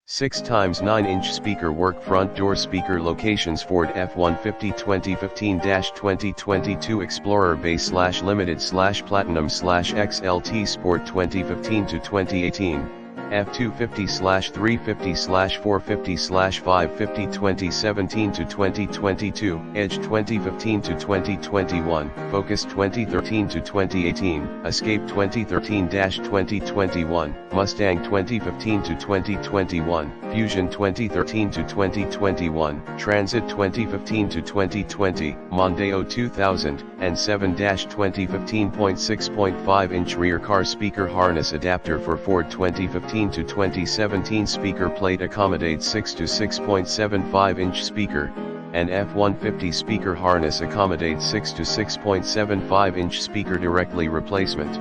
6 times 9-inch speaker work front door speaker locations Ford F-150 2015-2022 Explorer Base / Limited / Platinum / XLT Sport 2015 to 2018. F250/350/450/550 2017 to 2022, Edge 2015 to 2021, Focus 2013 to 2018, Escape 2013-2021, Mustang 2015 to 2021, Fusion 2013 to 2021, Transit 2015 to 2020, Mondeo 2007-2015.6.5-inch rear car speaker harness adapter for Ford 2015 to 2017 speaker plate accommodates 6 to 6.75-inch speaker, and F-150 speaker harness accommodates 6 to 6.75-inch speaker directly replacement.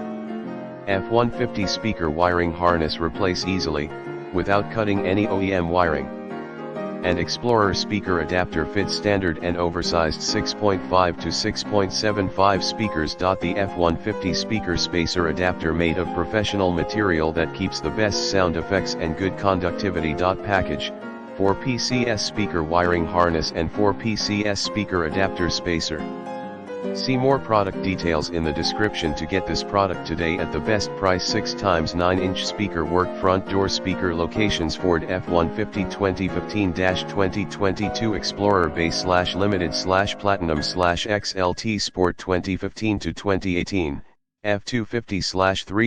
F-150 speaker wiring harness replace easily, without cutting any OEM wiring. And Explorer speaker adapter fits standard and oversized 6.5 to 6.75 speakers. The F-150 speaker spacer adapter made of professional material that keeps the best sound effects and good conductivity. Package, 4 PCS speaker wiring harness and 4 PCS speaker adapter spacer. See more product details in the description to get this product today at the best price. 6 times 9-inch speaker work front door speaker locations Ford F-150 2015-2022 Explorer Base / Limited / Platinum / XLT Sport 2015 to 2018, F-250/3